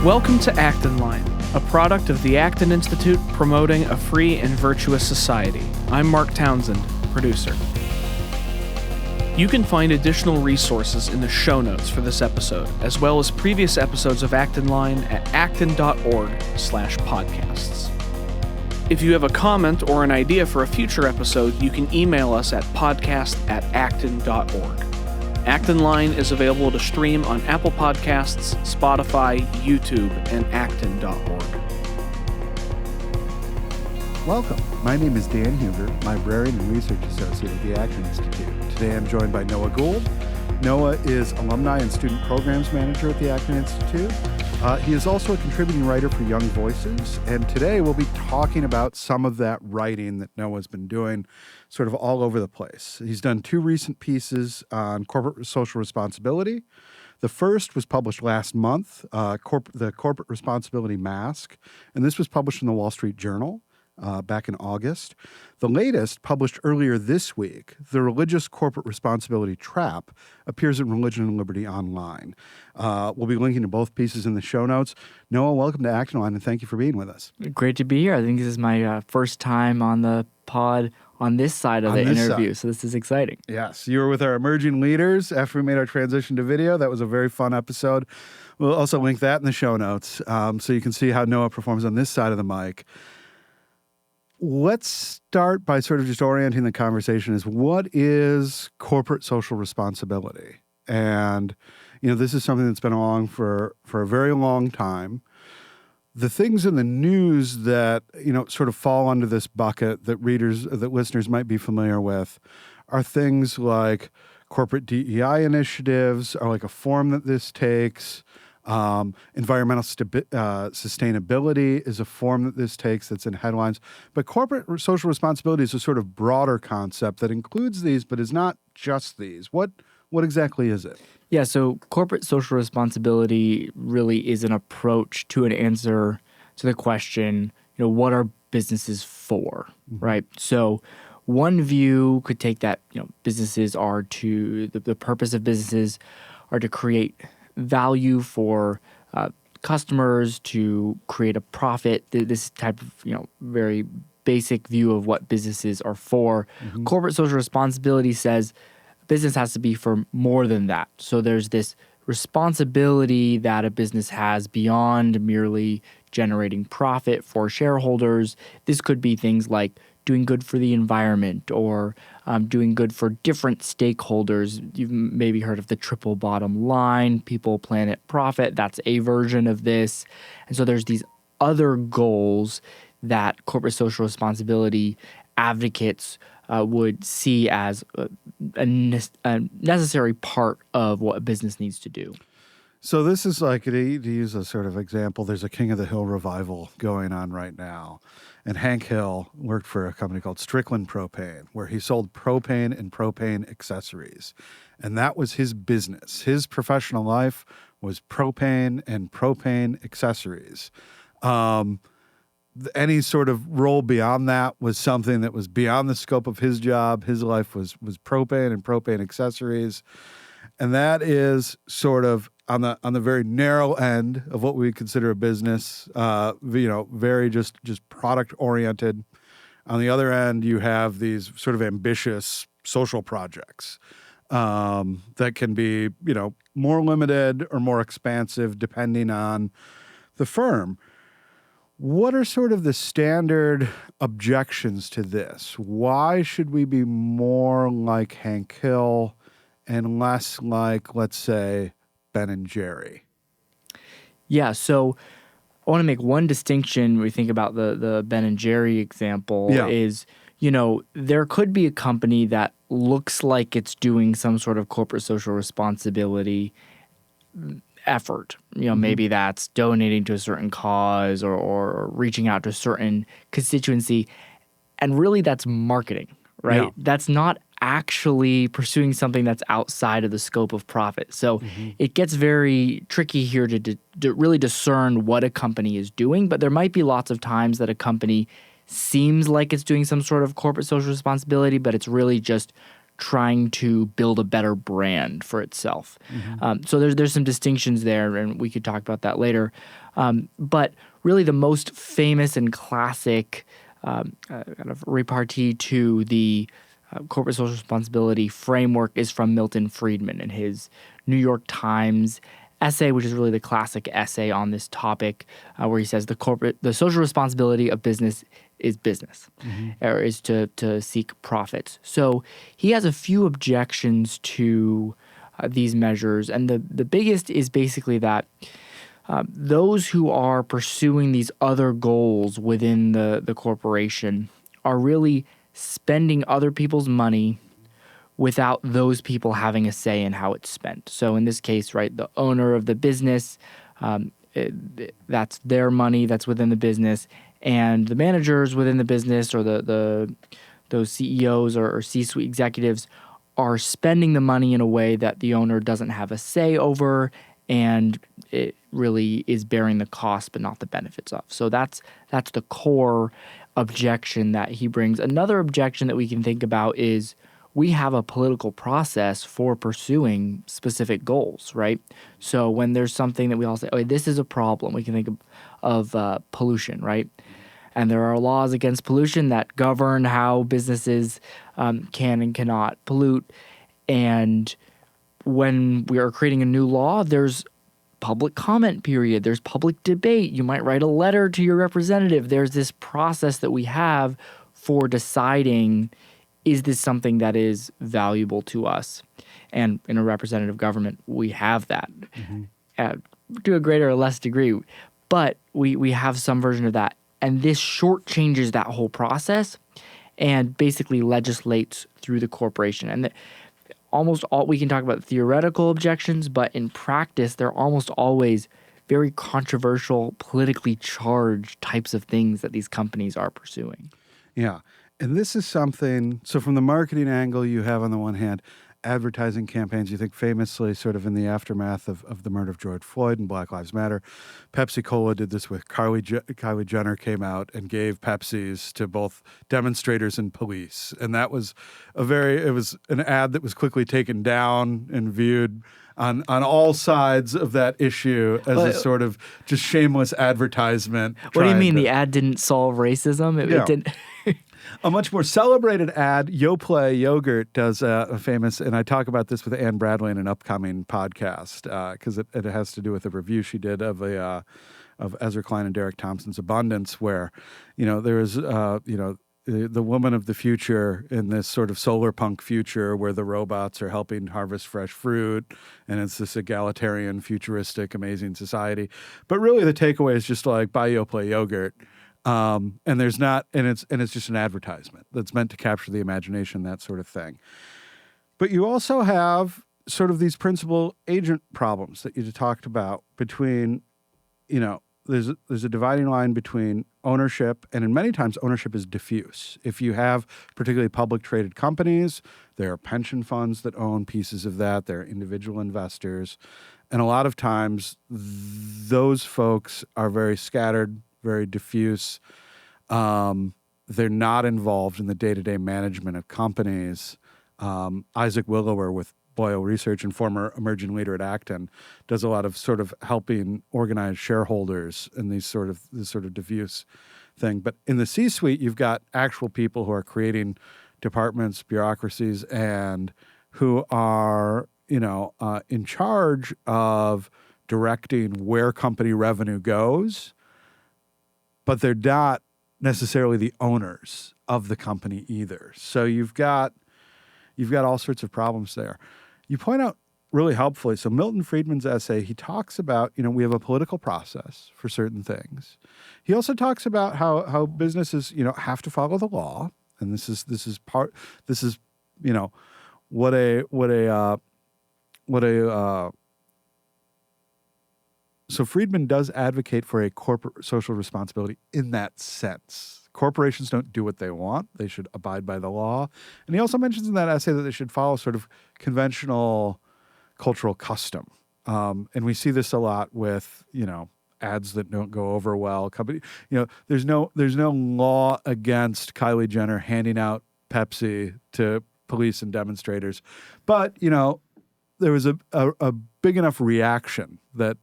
Welcome to Acton Line, a product of the Acton Institute promoting a free and virtuous society. I'm Mark Townsend, producer. You can find additional resources in the show notes for this episode, as well as previous episodes of Acton Line at acton.org/podcasts. If you have a comment or an idea for a future episode, you can email us at podcast@acton.org. Acton Line is available to stream on Apple Podcasts, Spotify, YouTube, and acton.org. Welcome. My name is Dan Huger, librarian and research associate at the Acton Institute. Today I'm joined by Noah Gould. Noah is Alumni and Student Programs Manager at the Acton Institute. He is also a contributing writer for Young Voices, and today we'll be talking about some of that writing that Noah's been doing sort of all over the place. He's done two recent pieces on corporate social responsibility. The first was published last month, the Corporate Responsibility Mask, and this was published in the Wall Street Journal back in August. The latest, published earlier this week, The Religious Corporate Responsibility Trap, appears in Religion and Liberty Online. We'll be linking to both pieces in the show notes. Noah, welcome to Acton Line, and thank you for being with us. Great to be here. I think this is my first time on the pod on this side of the interview, so this is exciting. Yes, you were with our emerging leaders after we made our transition to video. That was a very fun episode. We'll also link that in the show notes so you can see how Noah performs on this side of the mic. Let's start by sort of just orienting the conversation as what is corporate social responsibility? And, this is something that's been along for a very long time. The things in the news that, sort of fall under this bucket that listeners might be familiar with are things like corporate DEI initiatives, or like a form that this takes. Environmental sustainability is a form that this takes that's in headlines. But corporate social responsibility is a sort of broader concept that includes these, but is not just these. What exactly is it? Yeah, so corporate social responsibility really is an approach to an answer to the question, what are businesses for, right? So one view could take that, businesses are the purpose of businesses are to create value for customers, to create a profit. This type of very basic view of what businesses are for. Mm-hmm. Corporate social responsibility says business has to be for more than that. So there's this responsibility that a business has beyond merely generating profit for shareholders. This could be things like doing good for the environment or doing good for different stakeholders. You've maybe heard of the triple bottom line, people, planet, profit. That's a version of this. And so there's these other goals that corporate social responsibility advocates would see as a necessary part of what a business needs to do. So this is like, to use a sort of example, there's a King of the Hill revival going on right now. And Hank Hill worked for a company called Strickland Propane, where he sold propane and propane accessories. And that was his business. His professional life was propane and propane accessories. Any sort of role beyond that was something that was beyond the scope of his job. His life was propane and propane accessories. And that is sort of on the very narrow end of what we consider a business, very just product oriented. On the other end, you have these sort of ambitious social projects that can be, more limited or more expansive depending on the firm. What are sort of the standard objections to this? Why should we be more like Hank Hill and less like, let's say, Ben and Jerry? Yeah, so I want to make one distinction when we think about the Ben and Jerry example is, there could be a company that looks like it's doing some sort of corporate social responsibility effort. Maybe that's donating to a certain cause or reaching out to a certain constituency. And really that's marketing, right? Yeah. That's not actually pursuing something that's outside of the scope of profit. So it gets very tricky here to really discern what a company is doing, but there might be lots of times that a company seems like it's doing some sort of corporate social responsibility, but it's really just trying to build a better brand for itself. So there's some distinctions there, and we could talk about that later. But really the most famous and classic kind of repartee to the corporate social responsibility framework is from Milton Friedman in his New York Times essay, which is really the classic essay on this topic, where he says the social responsibility of business is business, or is to seek profits. So he has a few objections to these measures, and the biggest is basically that those who are pursuing these other goals within the corporation are really spending other people's money without those people having a say in how it's spent. So in this case, right, the owner of the business, that's their money that's within the business, and the managers within the business, or those CEOs or C-suite executives are spending the money in a way that the owner doesn't have a say over, and it really is bearing the cost but not the benefits of. So that's the core objection that he brings. Another objection that we can think about is we have a political process for pursuing specific goals, right? So when there's something that we all say, oh, this is a problem, we can think of pollution, right? And there are laws against pollution that govern how businesses can and cannot pollute. And when we are creating a new law, there's public comment period, there's public debate. You might write a letter to your representative. There's this process that we have for deciding, is this something that is valuable to us? And in a representative government, we have that to a greater or less degree. But we have some version of that. And this shortchanges that whole process and basically legislates through the corporation. And almost all, we can talk about theoretical objections, but in practice, they're almost always very controversial, politically charged types of things that these companies are pursuing. Yeah. And this is something, so from the marketing angle, you have on the one hand advertising campaigns. You think famously sort of in the aftermath of the murder of George Floyd and Black Lives Matter, Pepsi-Cola did this with Kylie Jenner came out and gave Pepsis to both demonstrators and police. And that was it was an ad that was quickly taken down and viewed on all sides of that issue as a sort of just shameless advertisement. What do you mean the ad didn't solve racism? It didn't. A much more celebrated ad, Yoplait Yogurt does a famous, and I talk about this with Anne Bradley in an upcoming podcast because it has to do with a review she did of Ezra Klein and Derek Thompson's Abundance, where there is the woman of the future in this sort of solar punk future where the robots are helping harvest fresh fruit, and it's this egalitarian, futuristic, amazing society. But really, the takeaway is just like buy Yoplait Yogurt. And there's not, and it's just an advertisement that's meant to capture the imagination, that sort of thing. But you also have sort of these principal agent problems that you talked about between, there's a dividing line between ownership, and in many times ownership is diffuse. If you have particularly public traded companies, there are pension funds that own pieces of that, there are individual investors, and a lot of times those folks are very scattered, very diffuse. They're not involved in the day-to-day management of companies. Isaac Willower with Boyle Research and former emerging leader at Acton does a lot of sort of helping organize shareholders in this sort of diffuse thing. But in the C-suite, you've got actual people who are creating departments, bureaucracies, and who are, in charge of directing where company revenue goes, but they're not necessarily the owners of the company either. So you've got all sorts of problems there. You point out really helpfully, so Milton Friedman's essay, he talks about, we have a political process for certain things. He also talks about how businesses, have to follow the law, and this is what a So Friedman does advocate for a corporate social responsibility in that sense. Corporations don't do what they want. They should abide by the law. And he also mentions in that essay that they should follow sort of conventional cultural custom. And we see this a lot with, ads that don't go over well. There's no law against Kylie Jenner handing out Pepsi to police and demonstrators. But, there was a big enough reaction that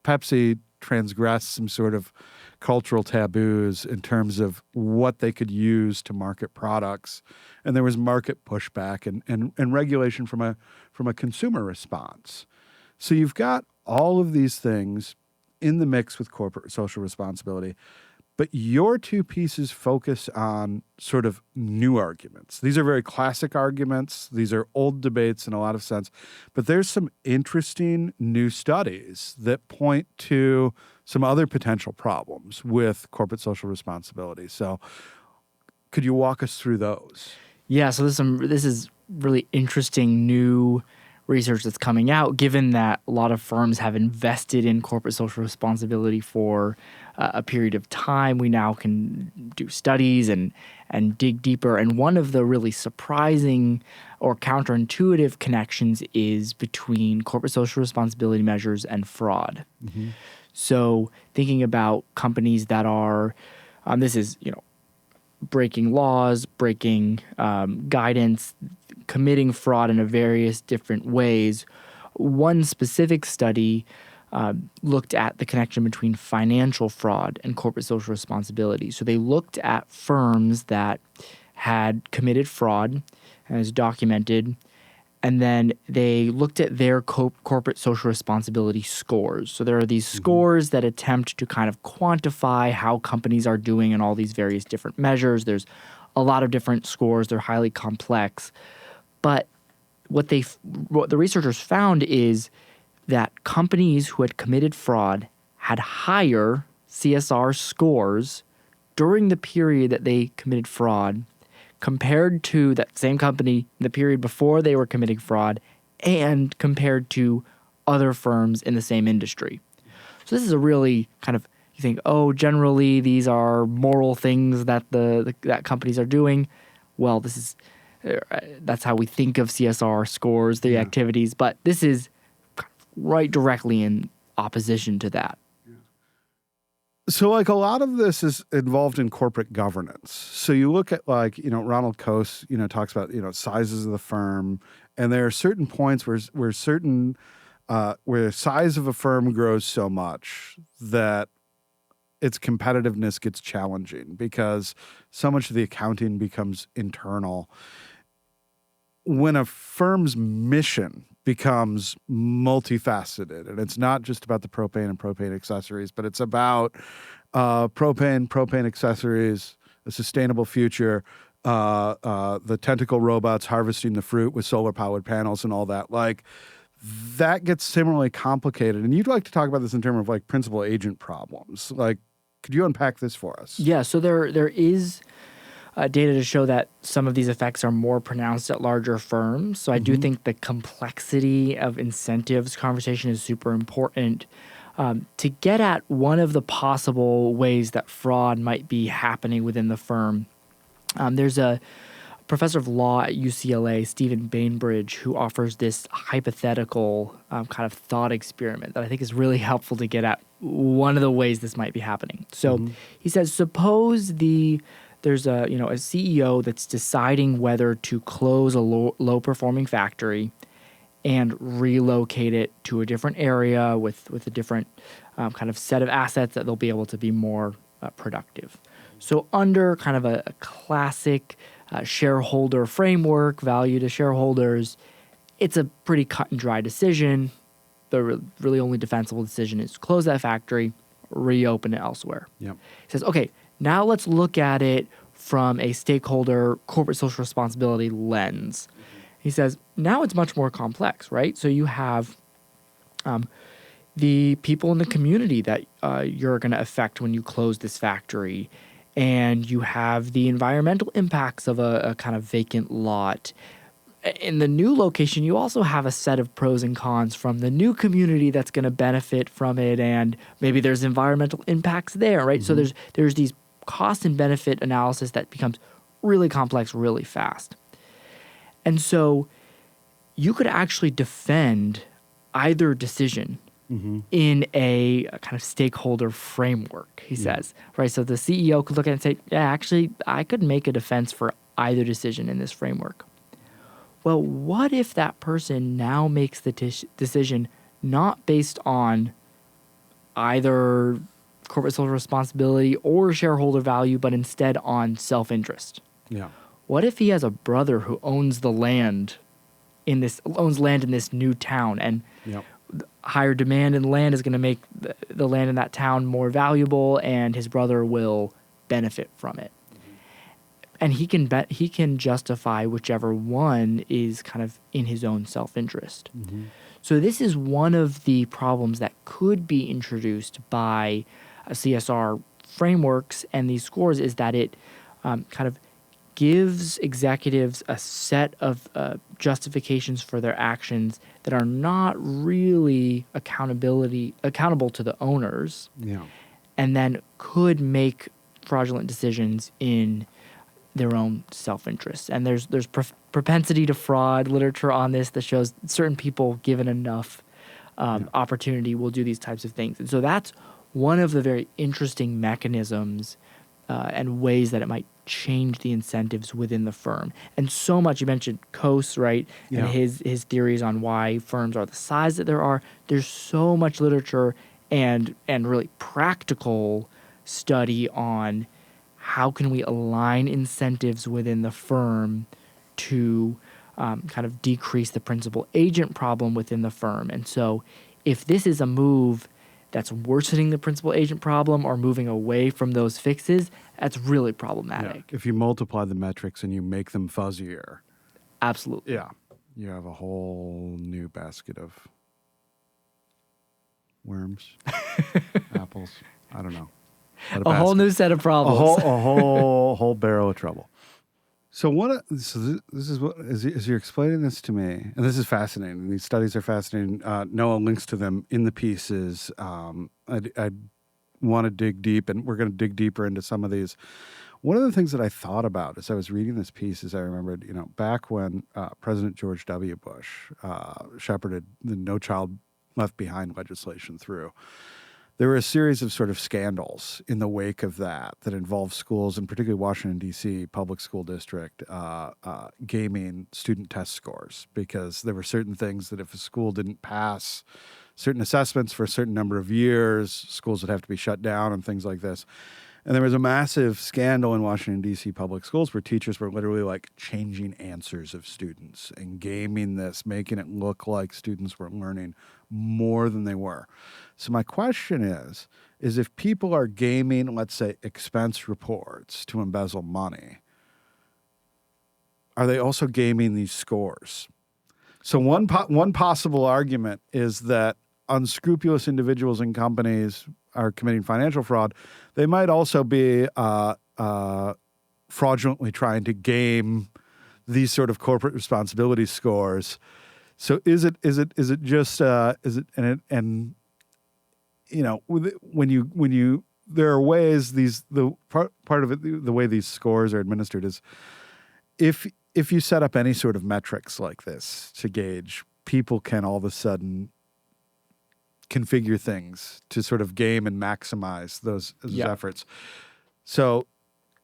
Pepsi transgressed some sort of cultural taboos in terms of what they could use to market products. And there was market pushback and regulation from a consumer response. So you've got all of these things in the mix with corporate social responsibility. But your two pieces focus on sort of new arguments. These are very classic arguments. These are old debates in a lot of sense. But there's some interesting new studies that point to some other potential problems with corporate social responsibility. So could you walk us through those? Yeah, so this is really interesting new research that's coming out, given that a lot of firms have invested in corporate social responsibility for a period of time. We now can do studies and dig deeper. And one of the really surprising or counterintuitive connections is between corporate social responsibility measures and fraud. Mm-hmm. So thinking about companies that are, this is, breaking laws, breaking guidance, committing fraud in various different ways. One specific study looked at the connection between financial fraud and corporate social responsibility. So they looked at firms that had committed fraud, as documented, and then they looked at their corporate social responsibility scores. So there are these scores that attempt to kind of quantify how companies are doing in all these various different measures. There's a lot of different scores. They're highly complex. But what the researchers found is that companies who had committed fraud had higher CSR scores during the period that they committed fraud compared to that same company in the period before they were committing fraud and compared to other firms in the same industry. So this is a really kind of, you think, generally these are moral things that that companies are doing. Well, that's how we think of CSR scores, the activities, but this is right directly in opposition to that. So a lot of this is involved in corporate governance. So you look at Ronald Coase, talks about, sizes of the firm, and there are certain points where the size of a firm grows so much that its competitiveness gets challenging because so much of the accounting becomes internal. When a firm's mission becomes multifaceted, and it's not just about the propane and propane accessories, but it's about propane accessories, a sustainable future, the tentacle robots harvesting the fruit with solar-powered panels and all that. That gets similarly complicated. And you'd like to talk about this in terms of principal-agent problems. Could you unpack this for us? Yeah, so there is data to show that some of these effects are more pronounced at larger firms. So I do think the complexity of incentives conversation is super important. To get at one of the possible ways that fraud might be happening within the firm, there's a professor of law at UCLA, Stephen Bainbridge, who offers this hypothetical kind of thought experiment that I think is really helpful to get at one of the ways this might be happening. So he says, suppose there's a CEO that's deciding whether to close a low performing factory and relocate it to a different area with a different kind of set of assets that they'll be able to be more productive. So under kind of a classic shareholder framework, value to shareholders, it's a pretty cut and dry decision. The really only defensible decision is close that factory, reopen it elsewhere. Yep. He says, okay, now let's look at it from a stakeholder corporate social responsibility lens. He says, now it's much more complex, right? So you have the people in the community that you're going to affect when you close this factory, and you have the environmental impacts of a kind of vacant lot. In the new location, you also have a set of pros and cons from the new community that's going to benefit from it, and maybe there's environmental impacts there, right? So there's these cost and benefit analysis that becomes really complex really fast. And so you could actually defend either decision in a kind of stakeholder framework, he says, right? So the CEO could look at it and say, yeah, actually, I could make a defense for either decision in this framework. well, what if that person now makes the decision not based on either corporate social responsibility or shareholder value, but instead on self-interest? Yeah. What if he has a brother who owns land in this new town, and Yep. higher demand in land is going to make the land in that town more valuable, and his brother will benefit from it? And he can justify whichever one is kind of in his own self-interest. Mm-hmm. So this is one of the problems that could be introduced by CSR frameworks and these scores, is that it kind of gives executives a set of justifications for their actions that are not really accountable to the owners, Yeah. and then could make fraudulent decisions in their own self-interest. And there's propensity to fraud literature on this that shows certain people, given enough opportunity, will do these types of things. And so that's one of the very interesting mechanisms and ways that it might change the incentives within the firm. And so much, you mentioned Coase, right? Yeah. And his theories on why firms are the size that there are. There's so much literature and really practical study on how can we align incentives within the firm to kind of decrease the principal agent problem within the firm. And so if this is a move that's worsening the principal agent problem or moving away from those fixes, that's really problematic. Yeah. If you multiply the metrics and you make them fuzzier, Absolutely. yeah, you have a whole new basket of worms, apples. I don't know. A whole new set of problems. A whole barrel of trouble. So this is what as you're explaining this to me, and this is fascinating. These studies are fascinating. Noah links to them in the pieces. I want to dig deep, and we're going to dig deeper into some of these. One of the things that I thought about as I was reading this piece is I remembered, back when President George W. Bush shepherded the No Child Left Behind legislation through. There were a series of sort of scandals in the wake of that involved schools, and particularly Washington, D.C. public school district, gaming student test scores, because there were certain things that if a school didn't pass certain assessments for a certain number of years, schools would have to be shut down and things like this. And there was a massive scandal in Washington, D.C. public schools where teachers were literally like changing answers of students and gaming this, making it look like students were learning more than they were. So my question is if people are gaming, let's say, expense reports to embezzle money, are they also gaming these scores? So one possible argument is that unscrupulous individuals and companies are committing financial fraud. They might also be fraudulently trying to game these sort of corporate responsibility scores. So is it just when you there are ways the part of it, the way these scores are administered is if you set up any sort of metrics like this to gauge, people can all of a sudden configure things to sort of game and maximize those efforts. So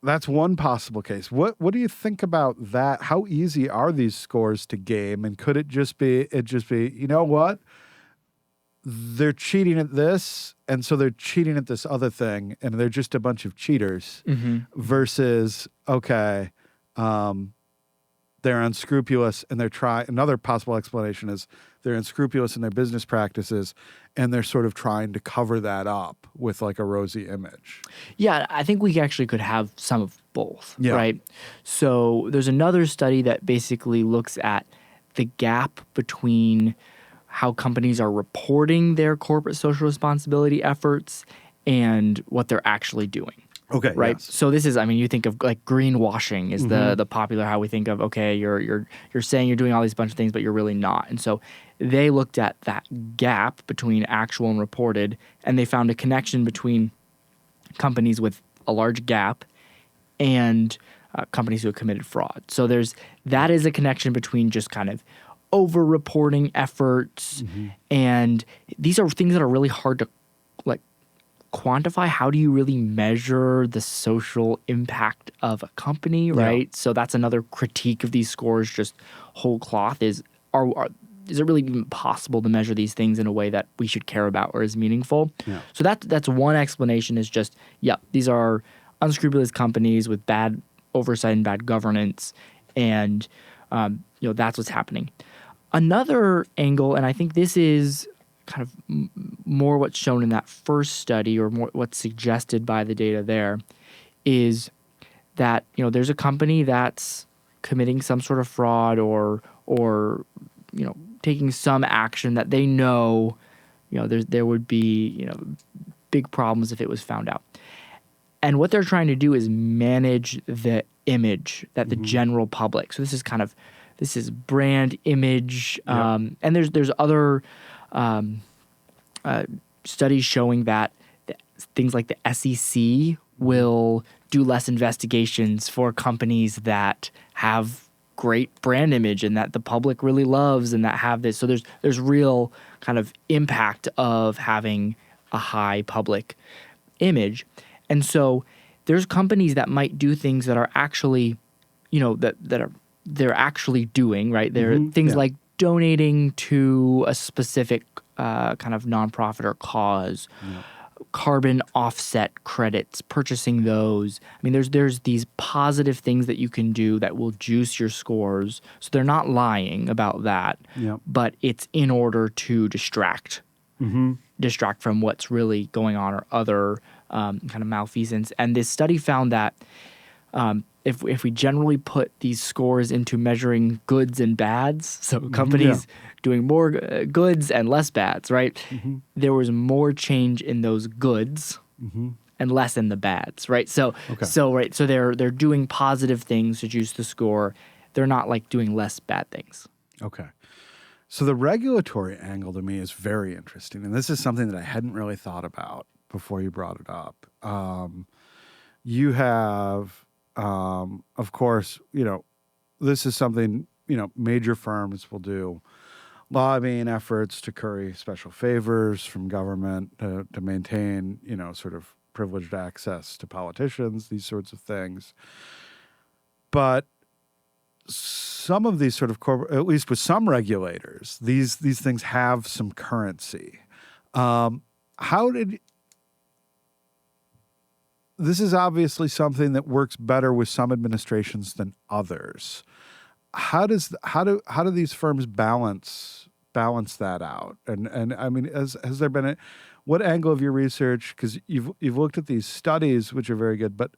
that's one possible case. What do you think about that? How easy are these scores to game? And could it just be, you know what? They're cheating at this, and so they're cheating at this other thing, and they're just a bunch of cheaters versus, okay, they're unscrupulous and they're another possible explanation is they're unscrupulous in their business practices and they're sort of trying to cover that up with like a rosy image. Yeah, I think we actually could have some of both, right? So there's another study that basically looks at the gap between how companies are reporting their corporate social responsibility efforts and what they're actually doing. Okay. Right. Yes. So this is, you think of like greenwashing is the popular, how we think of, okay, you're saying you're doing all these bunch of things, but you're really not. And so they looked at that gap between actual and reported, and they found a connection between companies with a large gap and companies who have committed fraud. So that is a connection between just kind of over-reporting efforts, and these are things that are really hard to quantify, how do you really measure the social impact of a company, right? So that's another critique of these scores, just whole cloth, is it really even possible to measure these things in a way that we should care about or is meaningful? Yeah. So that's one explanation, is just, these are unscrupulous companies with bad oversight and bad governance, and that's what's happening. Another angle, and I think this is kind of more what's shown in that first study, or more what's suggested by the data there, is that there's a company that's committing some sort of fraud or taking some action that they know there would be big problems if it was found out. And what they're trying to do is manage the image that the general public. So this is brand image, and there's other studies showing that things like the SEC will do less investigations for companies that have great brand image and that the public really loves and that have this. So there's real kind of impact of having a high public image. And so there's companies that might do things that are actually, they're actually doing, right? They're things like donating to a specific kind of nonprofit or cause, carbon offset credits, purchasing those. I mean, there's these positive things that you can do that will juice your scores. So they're not lying about that, but it's in order to distract from what's really going on, or other kind of malfeasance. And this study found that if we generally put these scores into measuring goods and bads, so companies doing more goods and less bads, right? There was more change in those goods and less in the bads, right? So they're doing positive things to juice the score. They're not like doing less bad things. Okay. So the regulatory angle to me is very interesting, and this is something that I hadn't really thought about before you brought it up. You have, of course, this is something, major firms will do, lobbying efforts to curry special favors from government to maintain, sort of privileged access to politicians, these sorts of things. But some of these sort of corporate, at least with some regulators, these things have some currency. This is obviously something that works better with some administrations than others. How do these firms balance that out? And I mean, has there been what angle of your research? Because you've looked at these studies, which are very good, but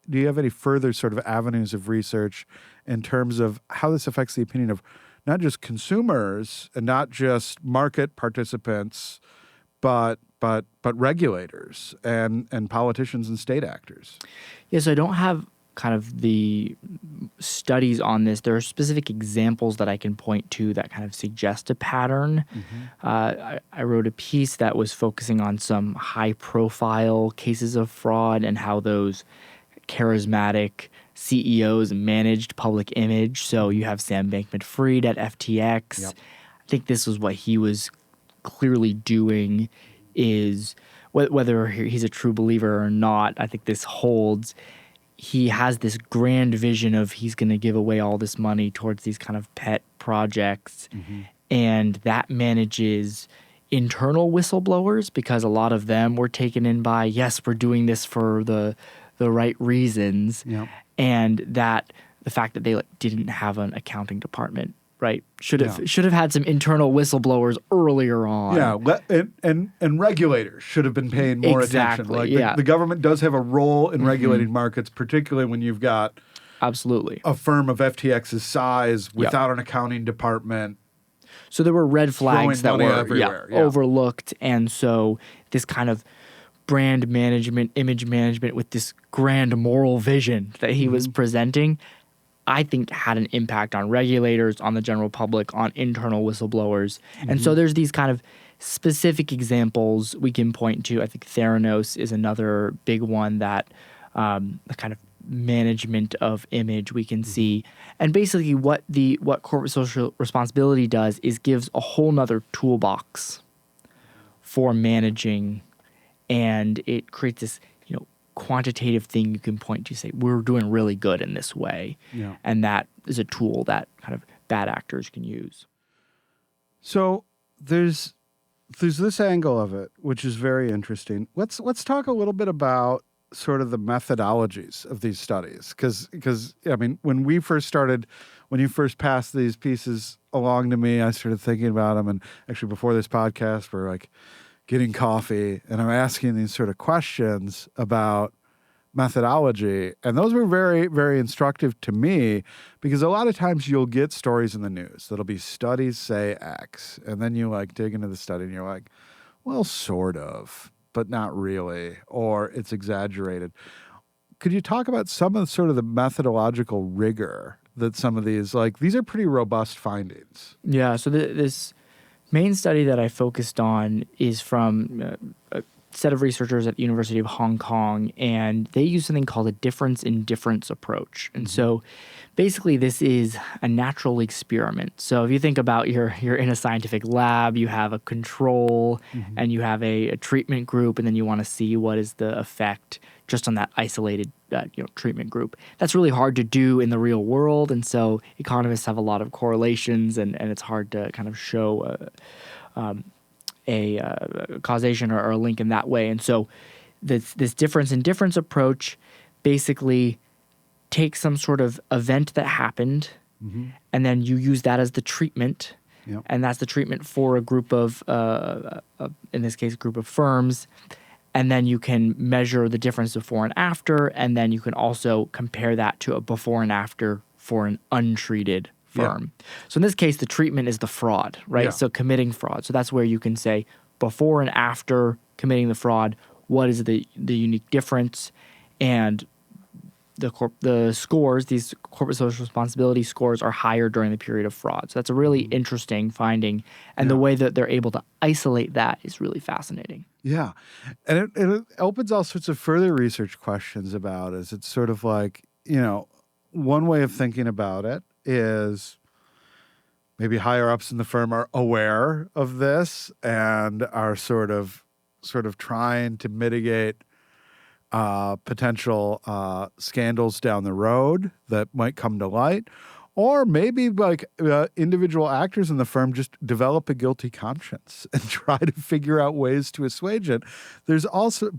do you have any further sort of avenues of research in terms of how this affects the opinion of not just consumers and not just market participants, but regulators and politicians and state actors? Yeah, so I don't have kind of the studies on this. There are specific examples that I can point to that kind of suggest a pattern. I wrote a piece that was focusing on some high-profile cases of fraud and how those charismatic CEOs managed public image. So you have Sam Bankman-Fried at FTX. I think this was what he was clearly doing, is whether he's a true believer or not, I think this holds. He has this grand vision of he's going to give away all this money towards these kind of pet projects, and that manages internal whistleblowers, because a lot of them were taken in by, yes, we're doing this for the right reasons, and that the fact that they didn't have an accounting department, right, should have had some internal whistleblowers earlier on. Yeah, and regulators should have been paying more attention. Like the government does have a role in regulating markets, particularly when you've got a firm of FTX's size without an accounting department. So there were red flags that were overlooked, and so this kind of brand management, image management with this grand moral vision that he was presenting, I think had an impact on regulators, on the general public, on internal whistleblowers. And so there's these kind of specific examples we can point to. I think Theranos is another big one that the kind of management of image we can see. And basically what corporate social responsibility does is gives a whole nother toolbox for managing and it creates this, quantitative thing you can point to, say, we're doing really good in this way. Yeah. And that is a tool that kind of bad actors can use. So there's this angle of it, which is very interesting. Let's talk a little bit about sort of the methodologies of these studies, because I mean, when you first passed these pieces along to me, I started thinking about them, and actually before this podcast, we're like getting coffee, and I'm asking these sort of questions about methodology, and those were very, very instructive to me, because a lot of times you'll get stories in the news that'll be studies say X, and then you like dig into the study and you're like, well, sort of, but not really, or it's exaggerated. Could you talk about some of the methodological rigor that some of these are pretty robust findings? Yeah, so this main study that I focused on is from a set of researchers at the University of Hong Kong, and they use something called a difference in difference approach. And so basically this is a natural experiment. So if you think about you're in a scientific lab, you have a control and you have a treatment group, and then you want to see what is the effect just on that isolated treatment group. That's really hard to do in the real world, and so economists have a lot of correlations, and it's hard to kind of show a causation or a link in that way. And so this difference in difference approach basically takes some sort of event that happened, and then you use that as the treatment, and that's the treatment for a group of, in this case, a group of firms. And then you can measure the difference before and after, and then you can also compare that to a before and after for an untreated firm. Yeah. So in this case, the treatment is the fraud, right? Yeah. So committing fraud. So that's where you can say before and after committing the fraud, what is the unique difference? And the scores, these corporate social responsibility scores, are higher during the period of fraud. So that's a really interesting finding. And the way that they're able to isolate that is really fascinating. Yeah. And it opens all sorts of further research questions about it. It's sort of like, one way of thinking about it is maybe higher ups in the firm are aware of this and are sort of trying to mitigate potential scandals down the road that might come to light. Or maybe individual actors in the firm just develop a guilty conscience and try to figure out ways to assuage it. There's also,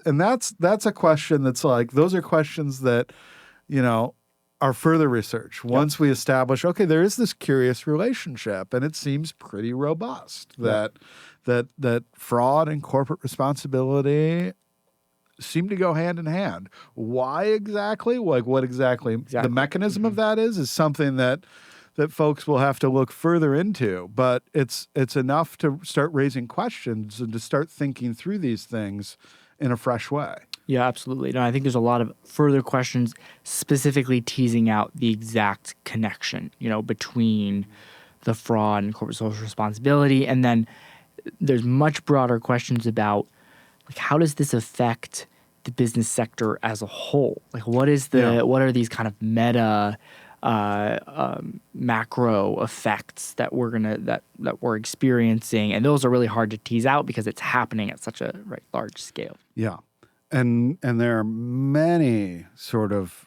and that's a question that's like, those are questions that, are further research. Once we establish, okay, there is this curious relationship, and it seems pretty robust that fraud and corporate responsibility seem to go hand in hand. Why exactly? What exactly the mechanism of that is something that folks will have to look further into. But it's enough to start raising questions and to start thinking through these things in a fresh way. Yeah, absolutely. No, I think there's a lot of further questions specifically teasing out the exact connection, between the fraud and corporate social responsibility. And then there's much broader questions about how does this affect the business sector as a whole? What are these kind of meta macro effects that we're experiencing? And those are really hard to tease out because it's happening at such a large scale. Yeah. And there are many sort of,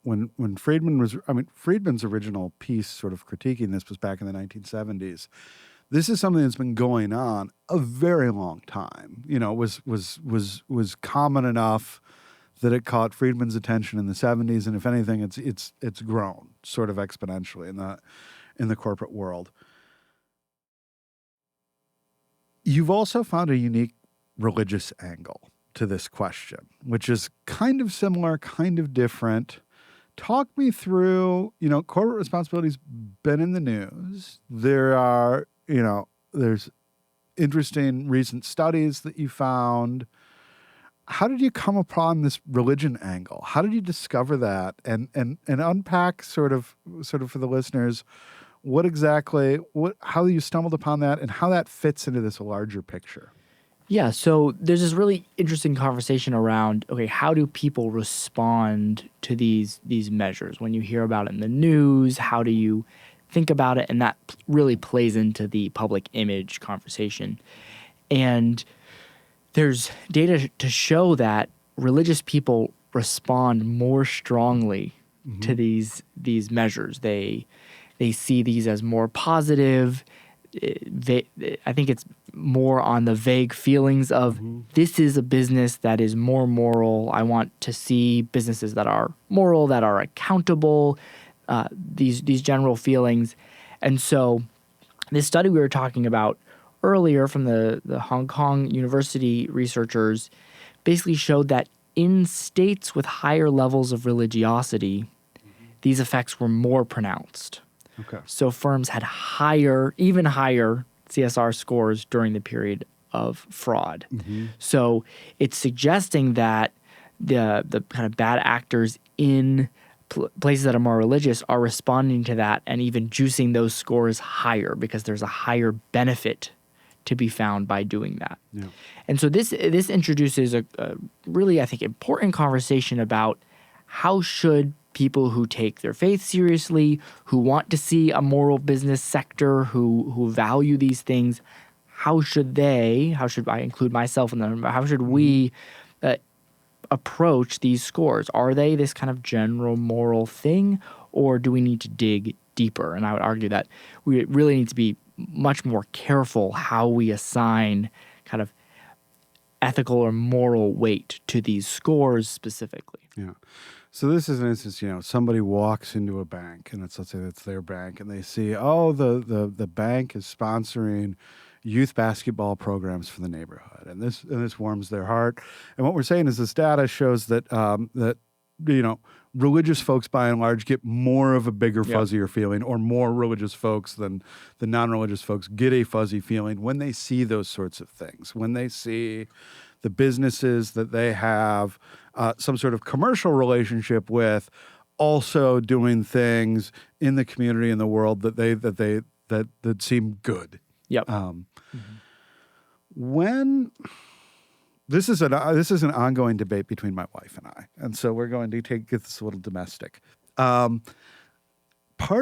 when Friedman's original piece sort of critiquing this was back in the 1970s. This is something that's been going on a very long time. Was common enough that it caught Friedman's attention in the 70s, and if anything, it's grown sort of exponentially in the corporate world. You've also found a unique religious angle to this question, which is kind of similar, kind of different. Talk me through, corporate responsibility's been in the news. There are there's interesting recent studies that you found. How did you come upon this religion angle? How did you discover that? And unpack sort of for the listeners, how you stumbled upon that and how that fits into this larger picture. Yeah, so there's this really interesting conversation around, okay, how do people respond to these measures? When you hear about it in the news, how do you think about it? And that really plays into the public image conversation. And there's data to show that religious people respond more strongly to these measures. They see these as more positive. I think it's more on the vague feelings of this is a business that is more moral. I want to see businesses that are moral, that are accountable, these general feelings. And so this study we were talking about earlier from the Hong Kong University researchers basically showed that in states with higher levels of religiosity, these effects were more pronounced. Okay. So firms had even higher CSR scores during the period of fraud. So it's suggesting that the kind of bad actors in places that are more religious are responding to that and even juicing those scores higher because there's a higher benefit to be found by doing that. Yeah. And so this introduces a really, I think, important conversation about how should people who take their faith seriously, who want to see a moral business sector, who value these things, how should I include myself in them, how should we approach these scores? Are they this kind of general moral thing, or do we need to dig deeper? And I would argue that we really need to be much more careful how we assign kind of ethical or moral weight to these scores specifically. Yeah. So this is an instance, somebody walks into a bank, and let's say it's their bank, and they see, the bank is sponsoring youth basketball programs for the neighborhood, and this warms their heart. And what we're saying is this data shows that religious folks by and large get more of a bigger, fuzzier feeling, or more religious folks than the non-religious folks get a fuzzy feeling when they see those sorts of things, when they see the businesses that they have some sort of commercial relationship with also doing things in the community and the world that seem good. Yep. When this is an ongoing debate between my wife and I, and so we're going to get this a little domestic. Part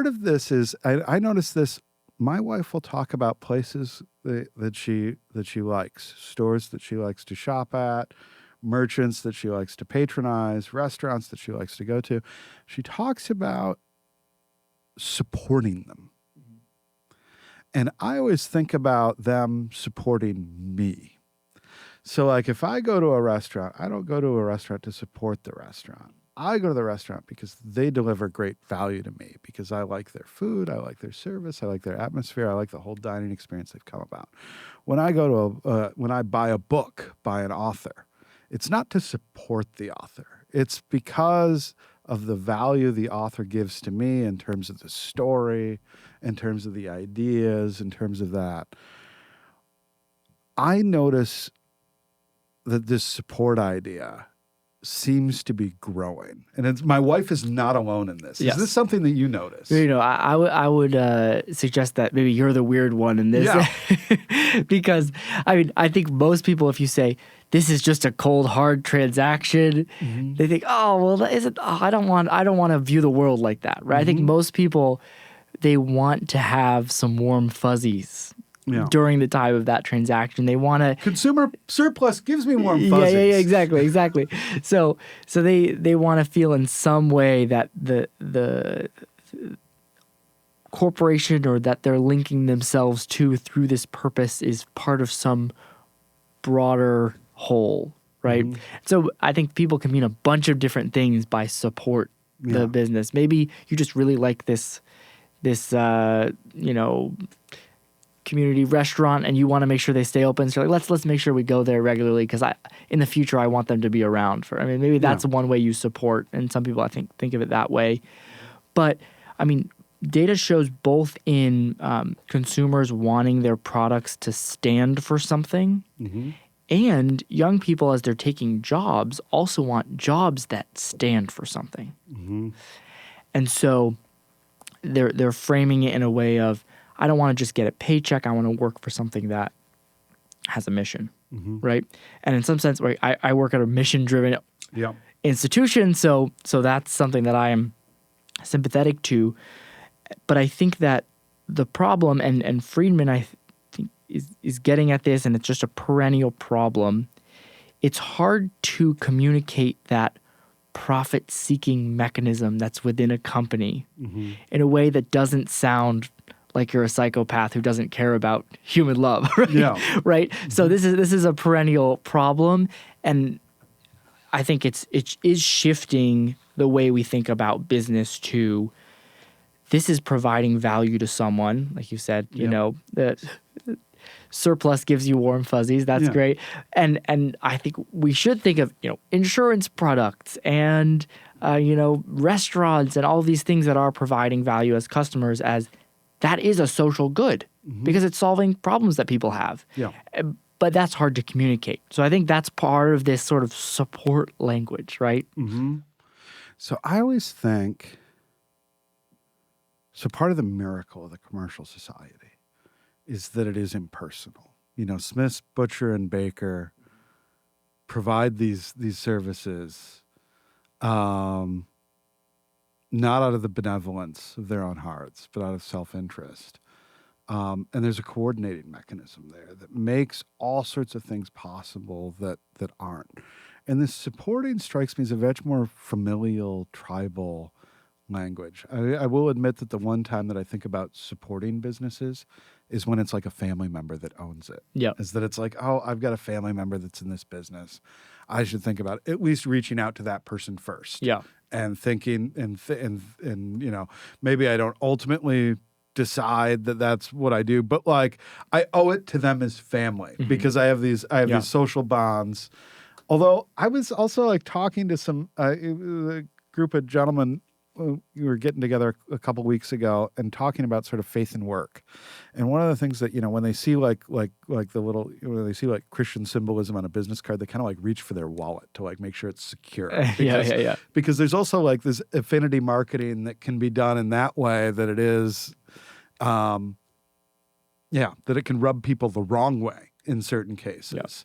of this is I notice this. My wife will talk about places that she likes, stores that she likes to shop at, merchants that she likes to patronize, restaurants that she likes to go to. She talks about supporting them. And I always think about them supporting me. So like if I go to a restaurant, I don't go to a restaurant to support the restaurant. I go to the restaurant because they deliver great value to me, because I like their food, I like their service, I like their atmosphere, I like the whole dining experience they've come about. When I go to when I buy a book by an author, it's not to support the author. It's because of the value the author gives to me in terms of the story, in terms of the ideas, in terms of that. I notice that this support idea seems to be growing, and my wife is not alone in this. Yes. Is this something that you notice? I would suggest that maybe you're the weird one in this, because I think most people, if you say this is just a cold hard transaction, they think, I don't want to view the world like that, right? I think most people, they want to have some warm fuzzies. During the time of that transaction, they want to consumer surplus gives me warm fuzzies. Yeah, exactly. So they want to feel in some way that the corporation or that they're linking themselves to through this purpose is part of some broader whole, right? So I think people can mean a bunch of different things by support the business. Maybe you just really like this community restaurant and you want to make sure they stay open. So let's make sure we go there regularly because in the future I want them to be around maybe that's one way you support, and some people I think of it that way. But data shows both in consumers wanting their products to stand for something, and young people as they're taking jobs also want jobs that stand for something. And so they're framing it in a way of, I don't want to just get a paycheck. I want to work for something that has a mission, right? And in some sense, I work at a mission-driven institution, so that's something that I am sympathetic to. But I think that the problem, and Friedman, I think, is getting at this, and it's just a perennial problem, it's hard to communicate that profit-seeking mechanism that's within a company in a way that doesn't sound like you're a psychopath who doesn't care about human love, right? Yeah. Right? So this is a perennial problem, and I think it is shifting the way we think about business to this is providing value to someone, like you said, you know, the surplus gives you warm fuzzies. That's great. And I think we should think of, insurance products and, restaurants and all these things that are providing value as customers as that is a social good because it's solving problems that people have. Yeah. But that's hard to communicate. So I think that's part of this sort of support language, right? So I always think, part of the miracle of the commercial society is that it is impersonal. Smith's Butcher and Baker provide these services not out of the benevolence of their own hearts, but out of self-interest. And there's a coordinating mechanism there that makes all sorts of things possible that aren't. And this supporting strikes me as a much more familial, tribal language. I will admit that the one time that I think about supporting businesses is when it's like a family member that owns it. Yeah. Is that it's like, oh, I've got a family member that's in this business. I should think about at least reaching out to that person first. Yeah. And thinking and maybe I don't ultimately decide that that's what I do, but like I owe it to them as family because I have these social bonds. Although I was also like talking to some a group of gentlemen. We were getting together a couple weeks ago and talking about sort of faith and work. And one of the things that, when they see when they see like Christian symbolism on a business card, they kind of like reach for their wallet to like make sure it's secure. Because there's also like this affinity marketing that can be done in that way that it is, that it can rub people the wrong way in certain cases.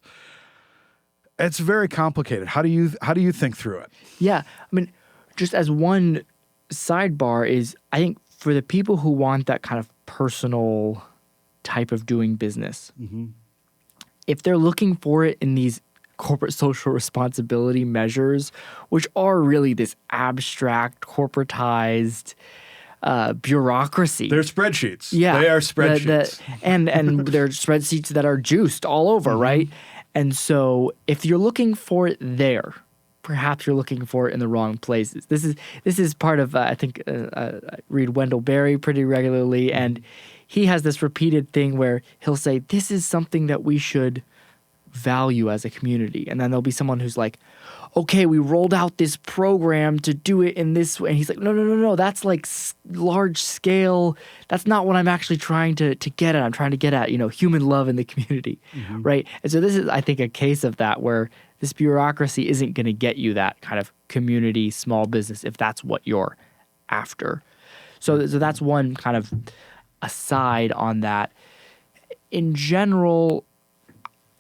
Yeah. It's very complicated. How do you think through it? Yeah. I mean, just as one sidebar is, I think for the people who want that kind of personal type of doing business, if they're looking for it in these corporate social responsibility measures, which are really this abstract, corporatized bureaucracy. They're spreadsheets. Yeah. They are spreadsheets. And they're spreadsheets that are juiced all over, right? And so if you're looking for it there, perhaps you're looking for it in the wrong places. This is part of, I think, I read Wendell Berry pretty regularly, and he has this repeated thing where he'll say, this is something that we should value as a community. And then there'll be someone who's like, okay, we rolled out this program to do it in this way. And he's like, no, that's like large scale. That's not what I'm actually trying to get at. I'm trying to get at, human love in the community, right? And so this is, I think, a case of that where this bureaucracy isn't going to get you that kind of community, small business, if that's what you're after. So that's one kind of aside on that. In general,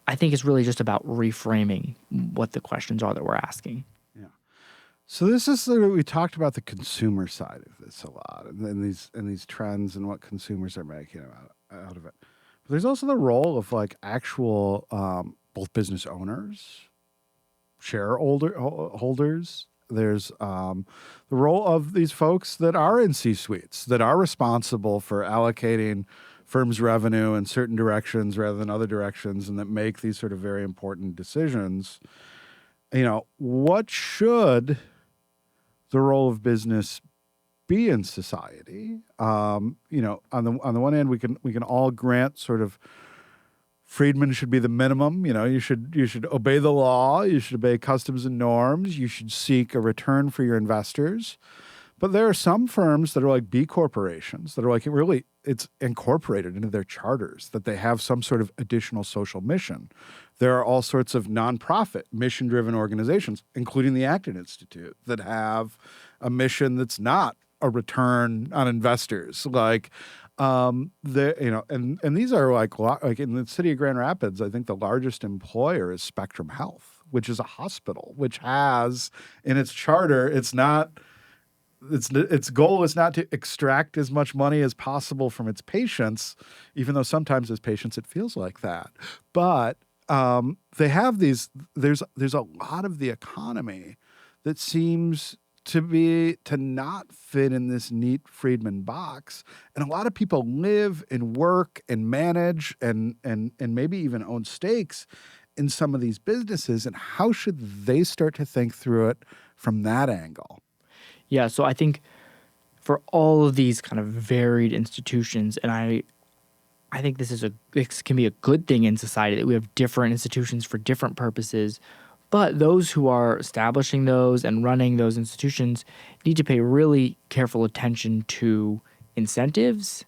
I think it's really just about reframing what the questions are that we're asking. Yeah. So this is we talked about the consumer side of this a lot, and these trends and what consumers are making out of it. But there's also the role of like actual both business owners, shareholders. There's the role of these folks that are in C-suites that are responsible for allocating firms' revenue in certain directions rather than other directions, and that make these sort of very important decisions. What should the role of business be in society? On the one hand, we can all grant sort of freedmen should be the minimum. You should obey the law. You should obey customs and norms. You should seek a return for your investors. But there are some firms that are like B corporations that are like really it's incorporated into their charters that they have some sort of additional social mission. There are all sorts of nonprofit mission-driven organizations, including the Acton Institute, that have a mission that's not a return on investors. Like, and these are like in the city of Grand Rapids, I think the largest employer is Spectrum Health, which is a hospital, which has in its charter, its goal is not to extract as much money as possible from its patients, even though sometimes as patients it feels like that. But they have these. There's a lot of the economy that seems to not fit in this neat Friedman box, and a lot of people live and work and manage and maybe even own stakes in some of these businesses. And how should they start to think through it from that angle? Yeah, so I think for all of these kind of varied institutions, and I think this can be a good thing in society that we have different institutions for different purposes. But those who are establishing those and running those institutions need to pay really careful attention to incentives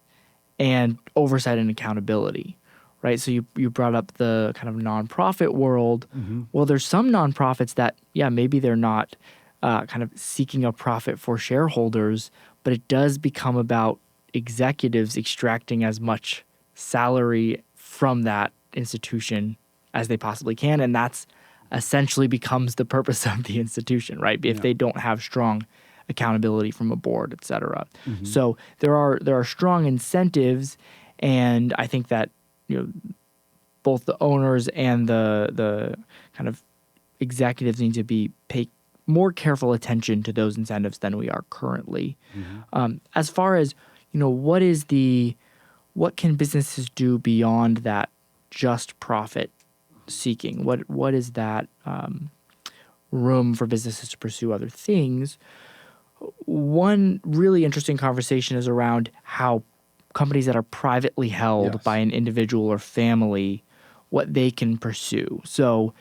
and oversight and accountability, right? So you brought up the kind of nonprofit world. Mm-hmm. Well, there's some nonprofits that, maybe they're not kind of seeking a profit for shareholders, but it does become about executives extracting as much salary from that institution as they possibly can, and that's essentially becomes the purpose of the institution, right? If they don't have strong accountability from a board, et cetera. Mm-hmm. So there are strong incentives, and I think that both the owners and the kind of executives need to pay more careful attention to those incentives than we are currently. Mm-hmm. As far as what can businesses do beyond that just profit seeking? What is that room for businesses to pursue other things? One really interesting conversation is around how companies that are privately held by an individual or family, what they can pursue. So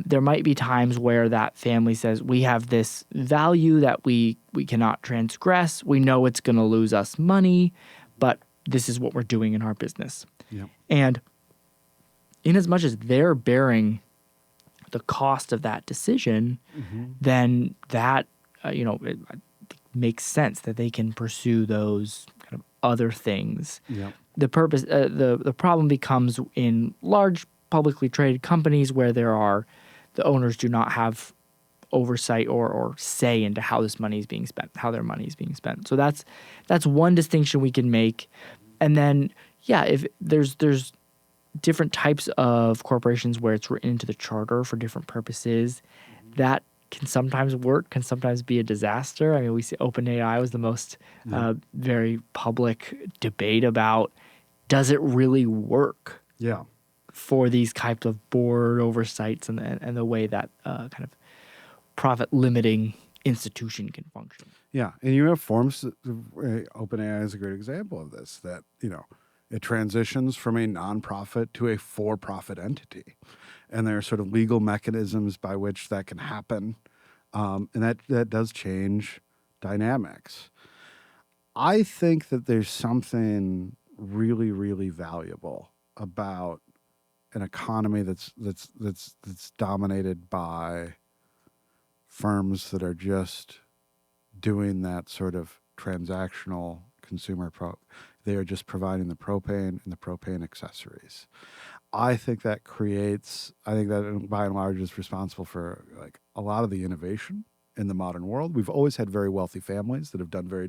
there might be times where that family says, we have this value that we cannot transgress. We know it's going to lose us money, but this is what we're doing in our business. Yep. And in as much as they're bearing the cost of that decision, mm-hmm. then that, it makes sense that they can pursue those kind of other things. Yep. The purpose, the problem becomes in large publicly traded companies where the owners do not have oversight or say into how this money is being spent, how their money is being spent. So that's one distinction we can make. And then, if there's different types of corporations where it's written into the charter for different purposes, that can sometimes work, can sometimes be a disaster. I mean, we see OpenAI was the most very public debate about, does it really work? Yeah. For these types of board oversights and the way that kind of profit-limiting institution can function. Yeah, and you have forms. OpenAI is a great example of this. That it transitions from a nonprofit to a for-profit entity, and there are sort of legal mechanisms by which that can happen, and that does change dynamics. I think that there's something really, really valuable about an economy that's dominated by firms that are just doing that sort of transactional consumer they are just providing the propane and the propane accessories. I think that by and large is responsible for like a lot of the innovation in the modern world. We've always had very wealthy families that have done very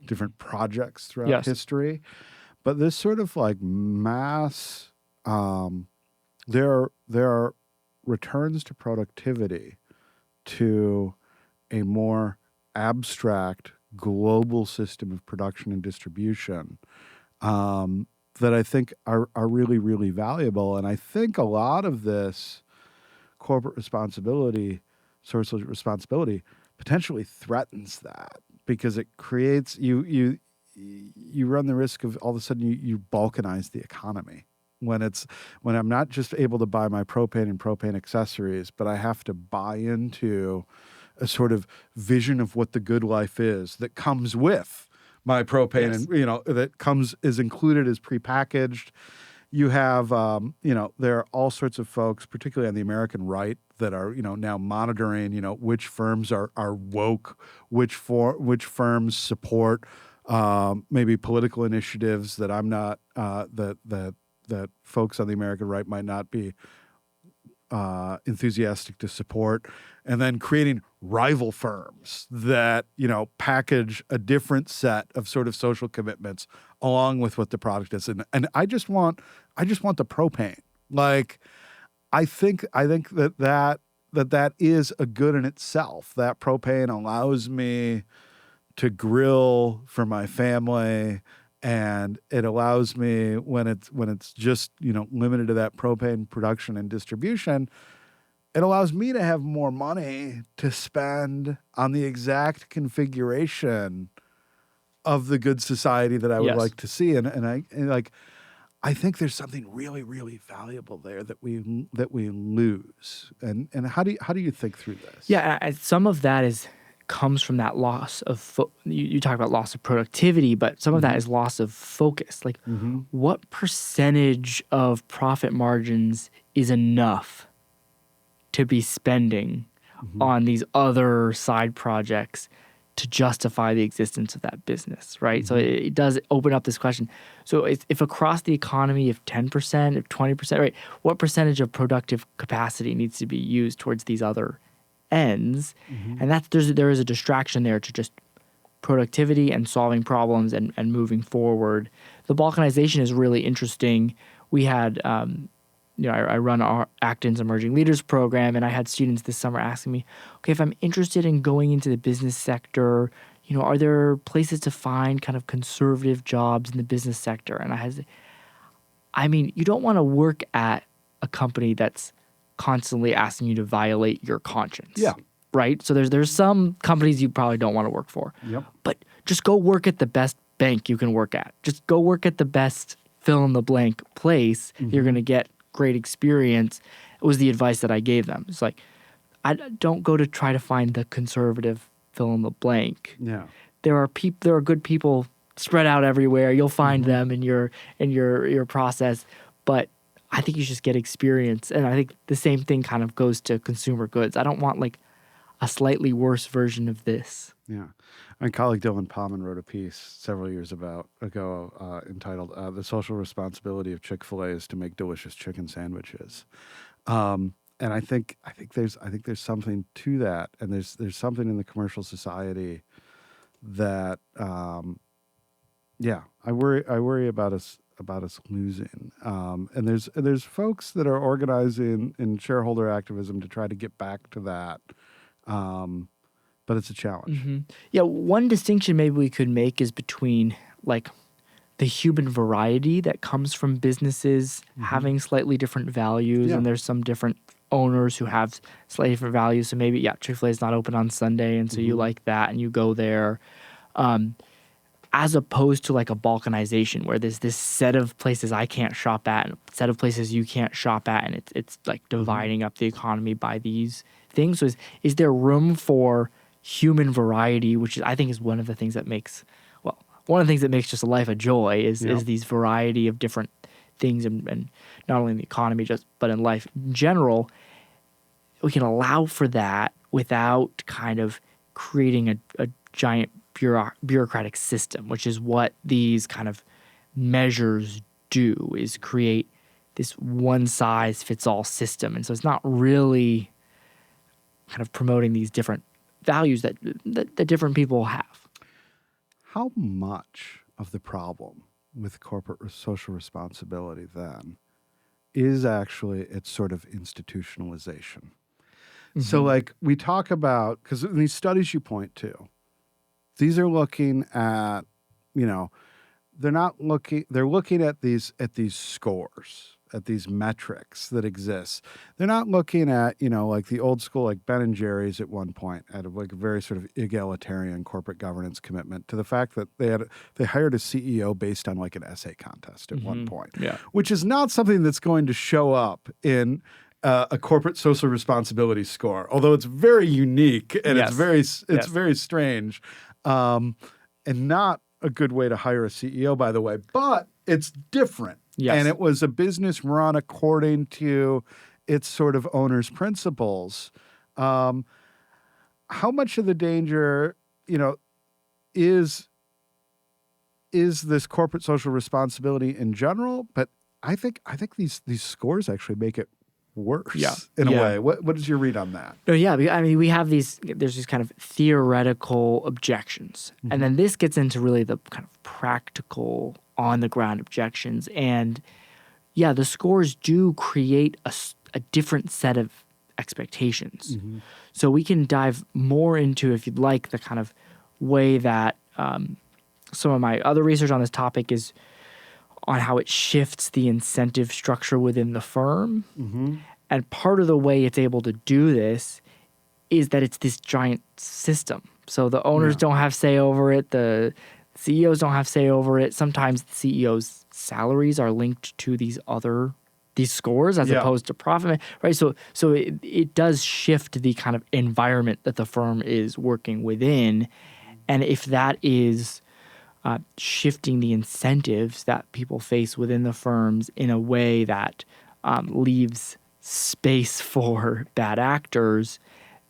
different projects throughout history. But this sort of like mass, there are returns to productivity to a more abstract global system of production and distribution that I think are really, really valuable. And I think a lot of this corporate responsibility, social responsibility, potentially threatens that because it creates you run the risk of all of a sudden you balkanize the economy. When I'm not just able to buy my propane and propane accessories, but I have to buy into a sort of vision of what the good life is that comes with my propane and is included as prepackaged. You have there are all sorts of folks, particularly on the American right, that are now monitoring which firms are woke, which firms support maybe political initiatives that I'm not that folks on the American right might not be enthusiastic to support, and then creating rival firms that package a different set of sort of social commitments along with what the product is, and I just want the propane. Like I think that is a good in itself. That propane allows me to grill for my family, and it allows me when it's just, limited to that propane production and distribution, it allows me to have more money to spend on the exact configuration of the good society that I would Yes. like to see. I think there's something really, really valuable there that we lose. And how do you think through this? Yeah, some of that comes from that loss of you talk about loss of productivity, but some of that is loss of focus. Like, what percentage of profit margins is enough to be spending on these other side projects to justify the existence of that business, right? So it does open up this question. So if across the economy, if 10%, if 20%, right, what percentage of productive capacity needs to be used towards these other ends? And there is a distraction there to just productivity and solving problems and moving forward. The balkanization is really interesting. We had, I run our Acton's Emerging Leaders program, and I had students this summer asking me, okay, if I'm interested in going into the business sector, are there places to find kind of conservative jobs in the business sector? And you don't want to work at a company that's constantly asking you to violate your conscience. Yeah. Right? So there's some companies you probably don't want to work for. Yep. But just go work at the best bank you can work at. Just go work at the best fill-in-the-blank place. You're going to get great experience. It was the advice that I gave them. It's like, I don't go to try to find the conservative fill-in-the-blank. Yeah. There are good people spread out everywhere. You'll find them in your process. But I think you should just get experience. And I think the same thing kind of goes to consumer goods. I don't want like a slightly worse version of this. Yeah. My colleague Dylan Palman wrote a piece several years ago entitled "The Social Responsibility of Chick-fil-A is to Make Delicious Chicken Sandwiches," and I think there's something to that, and there's something in the commercial society that I worry about us losing, and there's folks that are organizing in shareholder activism to try to get back to that. But it's a challenge. Yeah, one distinction maybe we could make is between like the human variety that comes from businesses having slightly different values, and there's some different owners who have slightly different values. So maybe, Chick-fil-A is not open on Sunday, and so you like that and you go there. As opposed to like a balkanization where there's this set of places I can't shop at and a set of places you can't shop at, and it's like dividing up the economy by these things. So is there room for human variety, which I think is one of the things that makes just a life a joy is these variety of different things, and not only in the economy but in life in general. We can allow for that without kind of creating a giant bureaucratic system, which is what these kind of measures do, is create this one-size-fits-all system. And so it's not really kind of promoting these different values that different people have. How much of the problem with corporate social responsibility then is actually its sort of institutionalization? So like we talk about, because in these studies you point to, these are looking at, they're looking at these scores, at these metrics that exist. They're not looking at, like the old school, like Ben and Jerry's at one point had like a very sort of egalitarian corporate governance commitment to the fact that they hired a CEO based on like an essay contest at one point, which is not something that's going to show up in a corporate social responsibility score, although it's very unique and it's very strange, and not a good way to hire a CEO, by the way, but it's different. Yes. And it was a business run according to its sort of owner's principles. How much of the danger, is this corporate social responsibility in general? But I think these scores actually make it worse in a way. What is your read on that? No, we have there's these kind of theoretical objections. And then this gets into really the kind of practical on the ground objections. And the scores do create a different set of expectations. So we can dive more into, if you'd like, the kind of way that some of my other research on this topic is on how it shifts the incentive structure within the firm. And part of the way it's able to do this is that it's this giant system. So the owners don't have say over it. The CEOs don't have say over it. Sometimes the CEOs' salaries are linked to these scores as opposed to profit, right? So it does shift the kind of environment that the firm is working within. And if that is shifting the incentives that people face within the firms in a way that leaves space for bad actors,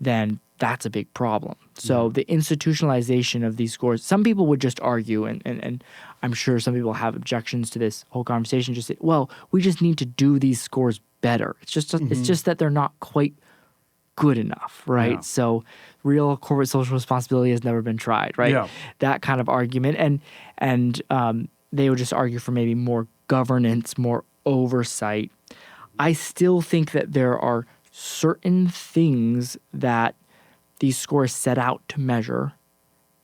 then that's a big problem. So the institutionalization of these scores, some people would just argue, and I'm sure some people have objections to this whole conversation, just say, well, we just need to do these scores better. It's just that they're not quite good enough, right? Yeah. So real corporate social responsibility has never been tried, right? Yeah. That kind of argument. And they would just argue for maybe more governance, more oversight. I still think that there are certain things that these scores set out to measure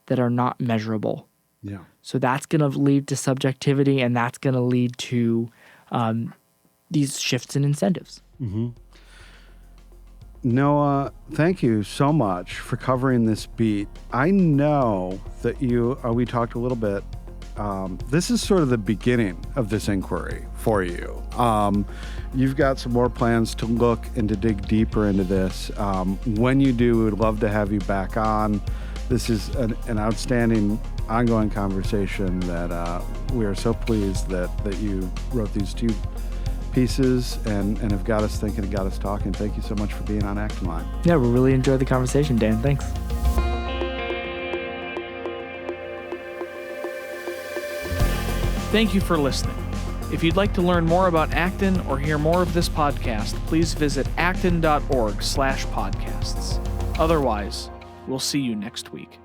that are not measurable. Yeah. So that's going to lead to subjectivity, and that's going to lead to these shifts in incentives. Noah, thank you so much for covering this beat. I know that we talked a little bit, this is sort of the beginning of this inquiry for you. You've got some more plans to look and to dig deeper into this. When you do, we would love to have you back on. This is an outstanding ongoing conversation that we are so pleased that you wrote these two pieces and have got us thinking and got us talking. Thank you so much for being on Acton Line. Yeah, we really enjoyed the conversation, Dan. Thanks. Thank you for listening. If you'd like to learn more about Acton or hear more of this podcast, please visit acton.org/podcasts. Otherwise, we'll see you next week.